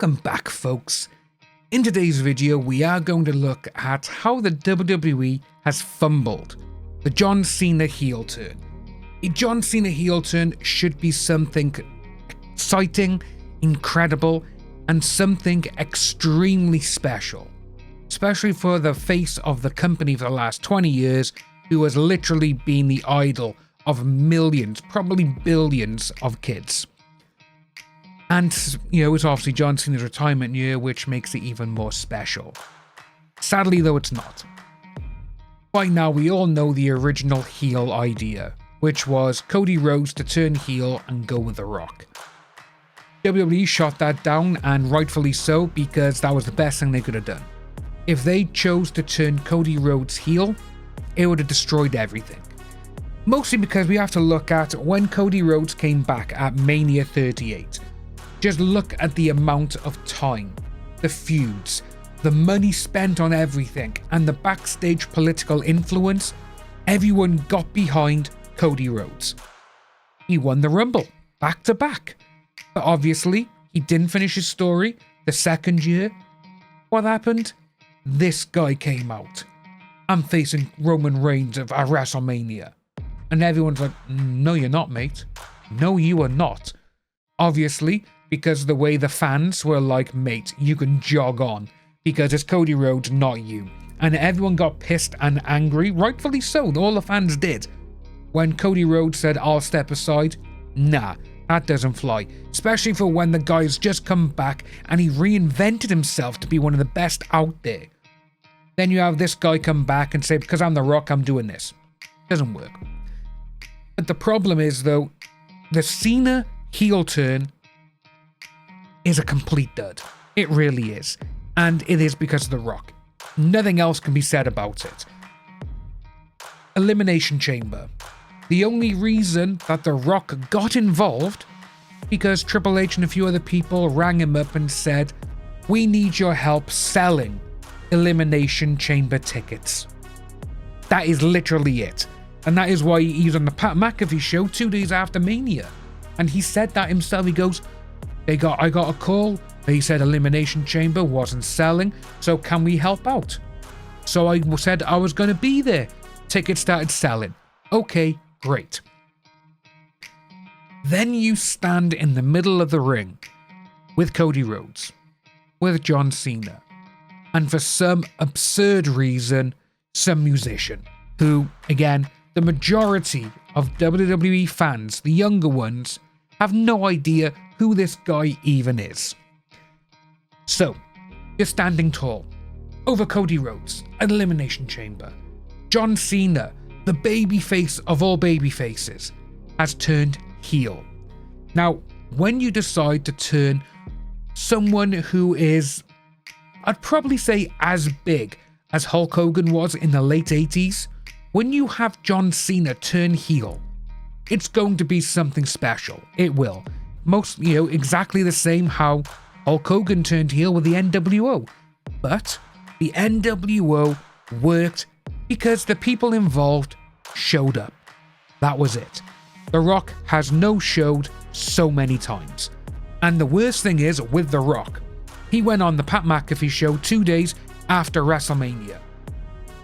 Welcome back, folks. In today's video, we are going to look at how the WWE has fumbled the John Cena heel turn. A John Cena heel turn should be something exciting, incredible, and something extremely special. Especially for the face of the company for the last 20 years, who has literally been the idol of millions, probably billions of kids. And, it's obviously John Cena's retirement year, which makes it even more special. Sadly, though, it's not. By now, we all know the original heel idea, which was Cody Rhodes to turn heel and go with The Rock. WWE shot that down, and rightfully so, because that was the best thing they could have done. If they chose to turn Cody Rhodes heel, it would have destroyed everything. Mostly because we have to look at when Cody Rhodes came back at Mania 38. Just look at the amount of time, the feuds, the money spent on everything, and the backstage political influence. Everyone got behind Cody Rhodes. He won the Rumble, back to back. But obviously, he didn't finish his story the second year. What happened? This guy came out. I'm facing Roman Reigns at WrestleMania. And everyone's like, no, you're not, mate. No, you are not. Obviously, because the way the fans were like, mate, you can jog on, because it's Cody Rhodes, not you. And everyone got pissed and angry, rightfully so, all the fans did. When Cody Rhodes said, I'll step aside, nah, that doesn't fly. Especially for when the guy's just come back and he reinvented himself to be one of the best out there. Then you have this guy come back and say, because I'm The Rock, I'm doing this. Doesn't work. But the problem is, though, the Cena heel turn is a complete dud. It really is. And it is because of The Rock. Nothing else can be said about it. Elimination Chamber. The only reason that The Rock got involved, because Triple H and a few other people rang him up and said, we need your help selling Elimination Chamber tickets. That is literally it. And that is why he's on the Pat McAfee show 2 days after Mania. And he said that himself. He goes, I got a call. They said Elimination Chamber wasn't selling, so can we help out? So I said I was going to be there. Tickets started selling. Okay, great. Then you stand in the middle of the ring with Cody Rhodes, with John Cena, and for some absurd reason, some musician who, again, the majority of WWE fans, the younger ones, have no idea who this guy even is. So, you're standing tall over Cody Rhodes at Elimination Chamber. John Cena, the babyface of all babyfaces, has turned heel. Now, when you decide to turn someone who is, I'd probably say as big as Hulk Hogan was in the late 80s, when you have John Cena turn heel, it's going to be something special. It will. Exactly the same how Hulk Hogan turned heel with the NWO. But the NWO worked because the people involved showed up. That was it. The Rock has no-showed so many times. And the worst thing is, with The Rock, he went on the Pat McAfee show 2 days after WrestleMania.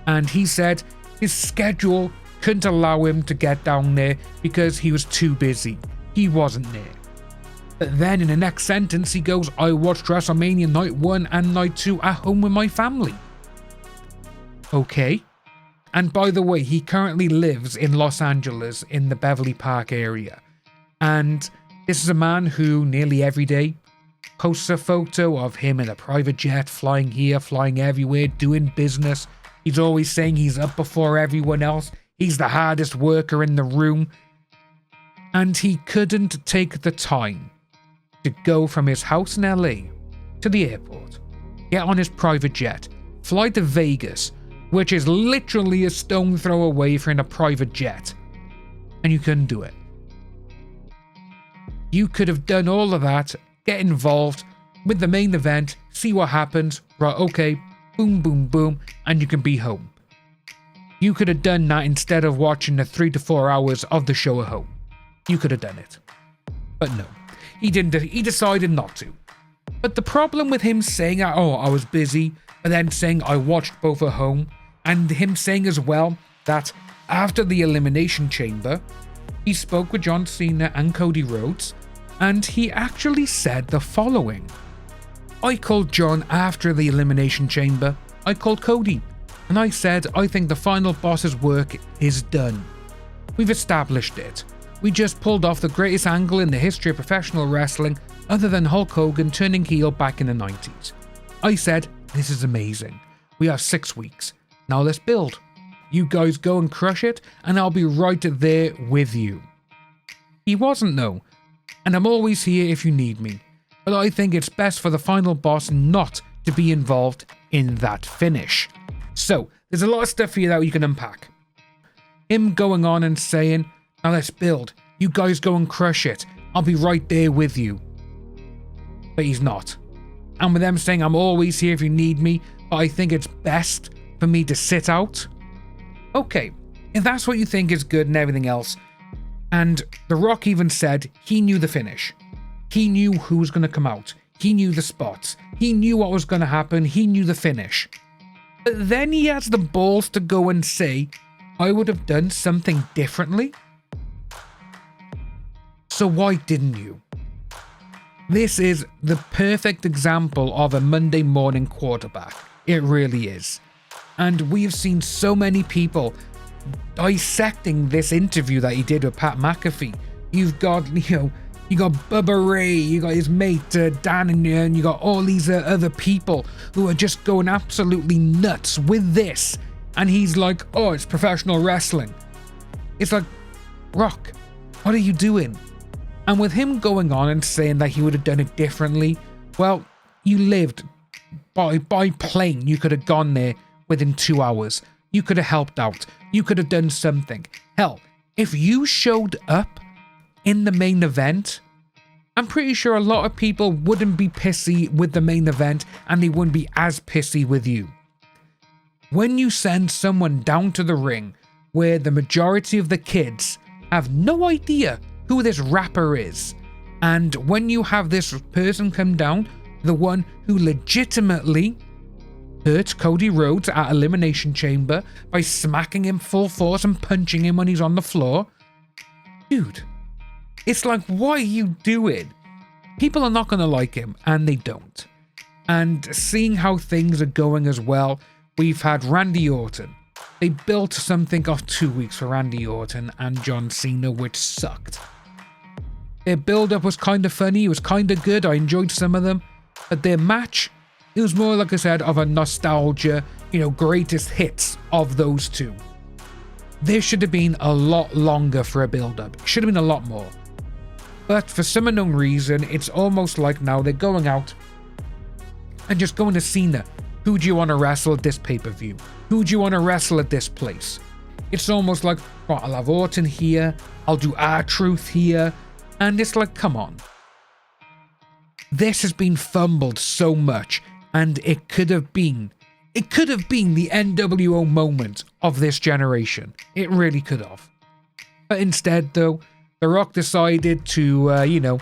And he said his schedule couldn't allow him to get down there because he was too busy. He wasn't there. But then in the next sentence he goes, I watched WrestleMania Night 1 and Night 2 at home with my family. Okay. And by the way, he currently lives in Los Angeles in the Beverly Park area. And this is a man who nearly every day posts a photo of him in a private jet, flying here, flying everywhere, doing business. He's always saying he's up before everyone else. He's the hardest worker in the room. And he couldn't take the time to go from his house in LA to the airport, get on his private jet, fly to Vegas, which is literally a stone throw away from a private jet. And you couldn't do it. You could have done all of that, get involved with the main event, see what happens, right, okay, boom, boom, boom, and you can be home. You could have done that instead of watching the 3 to 4 hours of the show at home. You could have done it. But no, he didn't. He decided not to. But the problem with him saying, oh, I was busy, but then saying I watched both at home, and him saying as well that after the Elimination Chamber, he spoke with John Cena and Cody Rhodes, and he actually said the following. I called John after the Elimination Chamber, I called Cody, and I said I think the final boss's work is done. We've established it. We just pulled off the greatest angle in the history of professional wrestling other than Hulk Hogan turning heel back in the 90s. I said, this is amazing. We have 6 weeks. Now let's build. You guys go and crush it, and I'll be right there with you. He wasn't though, and I'm always here if you need me, but I think it's best for the final boss not to be involved in that finish. So, there's a lot of stuff here that you can unpack. Him going on and saying, now let's build. You guys go and crush it. I'll be right there with you. But he's not. And with them saying, I'm always here if you need me, but I think it's best for me to sit out. Okay, if that's what you think is good and everything else. And The Rock even said he knew the finish. He knew who was going to come out. He knew the spots. He knew what was going to happen. He knew the finish. But then he has the balls to go and say, I would have done something differently. So why didn't you? This is the perfect example of a Monday morning quarterback. It really is. And we've seen so many people dissecting this interview that he did with Pat McAfee. You've got, you got Bubba Ray, you got his mate Dan, and you got all these other people who are just going absolutely nuts with this. And he's like, oh, it's professional wrestling. It's like, Rock, what are you doing? And with him going on and saying that he would have done it differently, well, you lived by plane. You could have gone there within 2 hours. You could have helped out. You could have done something. Hell, if you showed up in the main event, I'm pretty sure a lot of people wouldn't be pissy with the main event, and they wouldn't be as pissy with you. When you send someone down to the ring where the majority of the kids have no idea who this rapper is, and when you have this person come down, the one who legitimately hurt Cody Rhodes at Elimination Chamber by smacking him full force and punching him when he's on the floor, dude, it's like, what are you doing? People are not going to like him, and they don't. And seeing how things are going as well, we've had Randy Orton. They built something off 2 weeks for Randy Orton and John Cena, which sucked. Their build-up was kind of funny, it was kind of good, I enjoyed some of them, but their match, it was more, like I said, of a nostalgia, greatest hits of those two. There should have been a lot longer for a build-up, it should have been a lot more. But for some unknown reason, it's almost like now they're going out and just going to Cena. Who do you want to wrestle at this pay-per-view? Who do you want to wrestle at this place? It's almost like, well, I'll have Orton here, I'll do R-Truth here, and it's like, come on. This has been fumbled so much, and it could have been the NWO moment of this generation. It really could have. But instead, though, The Rock decided to,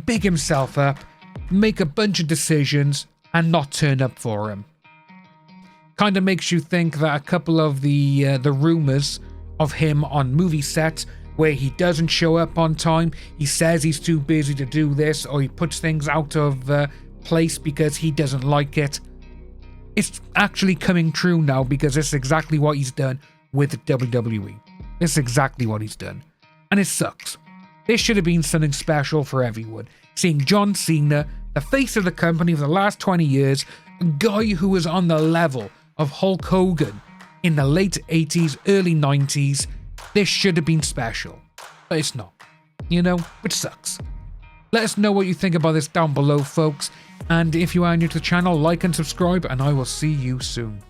big himself up, make a bunch of decisions, and not turn up for him. Kind of makes you think that a couple of the rumors of him on movie sets where he doesn't show up on time, he says he's too busy to do this, or he puts things out of place because he doesn't like it. It's actually coming true now because it's exactly what he's done with WWE. It's exactly what he's done. And it sucks. This should have been something special for everyone. Seeing John Cena, the face of the company for the last 20 years, a guy who was on the level of Hulk Hogan in the late 80s, early 90s, this should have been special. But it's not. Which sucks. Let us know what you think about this down below, folks. And if you are new to the channel, like and subscribe, and I will see you soon.